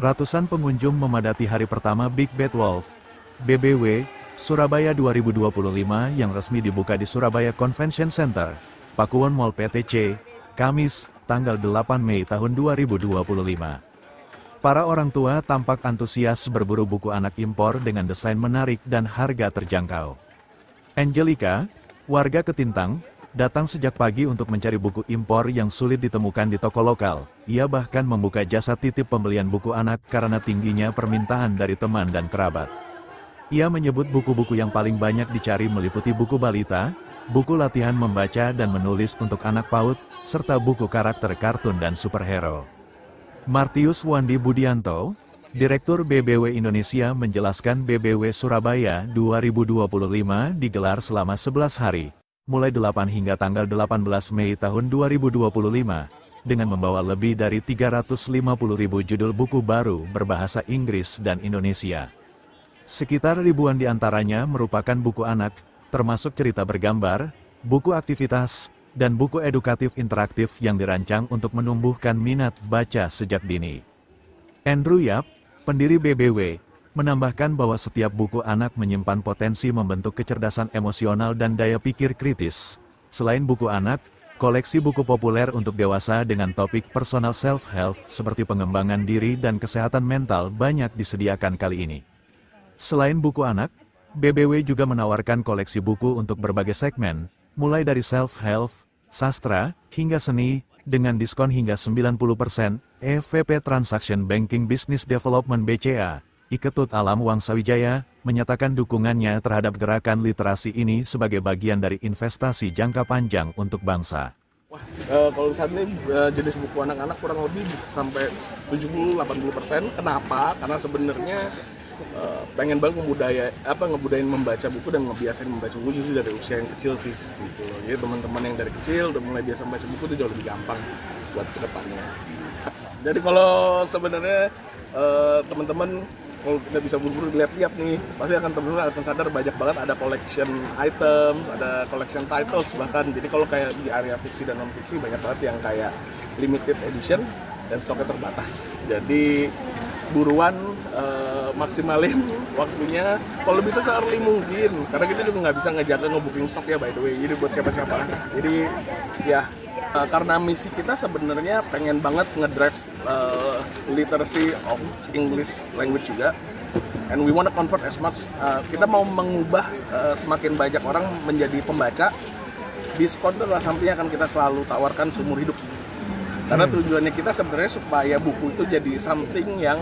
Ratusan pengunjung memadati hari pertama Big Bad Wolf, BBW, Surabaya 2025 yang resmi dibuka di Surabaya Convention Center, Pakuwon Mall PTC, Kamis, tanggal 8 Mei tahun 2025. Para orang tua tampak antusias berburu buku anak impor dengan desain menarik dan harga terjangkau. Angelica, warga Ketintang, datang sejak pagi untuk mencari buku impor yang sulit ditemukan di toko lokal. Ia bahkan membuka jasa titip pembelian buku anak karena tingginya permintaan dari teman dan kerabat. Ia menyebut buku-buku yang paling banyak dicari meliputi buku balita, buku latihan membaca dan menulis untuk anak PAUD, serta buku karakter kartun dan superhero. Martius Wandi Budianto, Direktur BBW Indonesia menjelaskan BBW Surabaya 2025 digelar selama 11 hari, mulai 8 hingga tanggal 18 Mei tahun 2025, dengan membawa lebih dari 350.000 judul buku baru berbahasa Inggris dan Indonesia. Sekitar ribuan di antaranya merupakan buku anak, termasuk cerita bergambar, buku aktivitas, dan buku edukatif interaktif yang dirancang untuk menumbuhkan minat baca sejak dini. Andrew Yap, pendiri BBW, menambahkan bahwa setiap buku anak menyimpan potensi membentuk kecerdasan emosional dan daya pikir kritis. Selain buku anak, koleksi buku populer untuk dewasa dengan topik personal self-help seperti pengembangan diri dan kesehatan mental banyak disediakan kali ini. Selain buku anak, BBW juga menawarkan koleksi buku untuk berbagai segmen, mulai dari self-help, sastra, hingga seni, dengan diskon hingga 90%, EVP Transaction Banking Business Development BCA, Iketut Alam Wangsawijaya, menyatakan dukungannya terhadap gerakan literasi ini sebagai bagian dari investasi jangka panjang untuk bangsa. Wah, kalau saat ini jenis buku anak-anak kurang lebih bisa sampai 70-80%. Kenapa? Karena sebenarnya pengen banget ngebudayain membaca buku dan ngebiasain membaca buku justru dari usia yang kecil sih gitu. Jadi teman-teman yang dari kecil udah mulai biasa membaca buku itu jauh lebih gampang buat kedepannya. Jadi kalau sebenarnya teman-teman kalau kita bisa buru-buru lihat-lihat nih, pasti teman-teman akan sadar banyak banget ada collection items, ada collection titles bahkan. Jadi kalau kayak di area fiksi dan non-fiksi banyak banget yang kayak limited edition dan stoknya terbatas. Jadi buruan, maksimalin waktunya, kalau bisa se-early mungkin, karena kita juga nggak bisa ngejaga nge-booking stok ya by the way, jadi buat siapa-siapa. Jadi ya, karena misi kita sebenarnya pengen banget ngedrive literacy of English language juga, and we wanna convert as much, kita mau mengubah semakin banyak orang menjadi pembaca. Diskon itu adalah something yang akan kita selalu tawarkan seumur hidup. Karena tujuannya kita sebenarnya supaya buku itu jadi something yang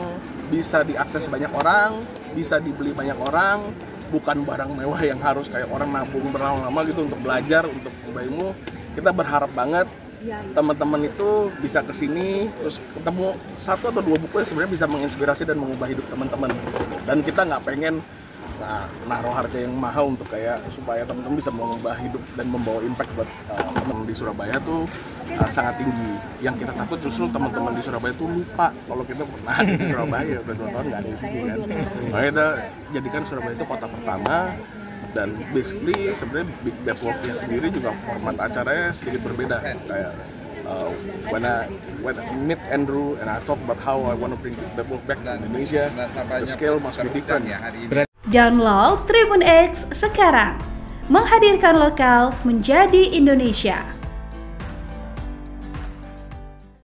bisa diakses banyak orang, bisa dibeli banyak orang, bukan barang mewah yang harus kayak orang nabung berlama-lama gitu untuk belajar, untuk ilmu. Kita berharap banget teman-teman itu bisa kesini, terus ketemu 1 atau 2 buku yang sebenarnya bisa menginspirasi dan mengubah hidup teman-teman. Dan kita nggak pengen naruh harga yang mahal untuk kayak supaya teman-teman bisa mengubah hidup dan membawa impact buat teman-teman di Surabaya tuh sangat tinggi. Yang kita takut justru teman-teman di Surabaya tuh lupa kalau kita pernah di Surabaya, udah 2 tahun nggak ada di sini kan. Makanya kita jadikan Surabaya itu kota pertama, dan basically sebenarnya Big Bad Wolf-nya sendiri juga format acaranya sedikit berbeda. Kayak when I meet Andrew and I talk about how I want to bring Big Bad Wolf back to Indonesia, the scale must be different. Download Tribun X sekarang, menghadirkan lokal menjadi Indonesia.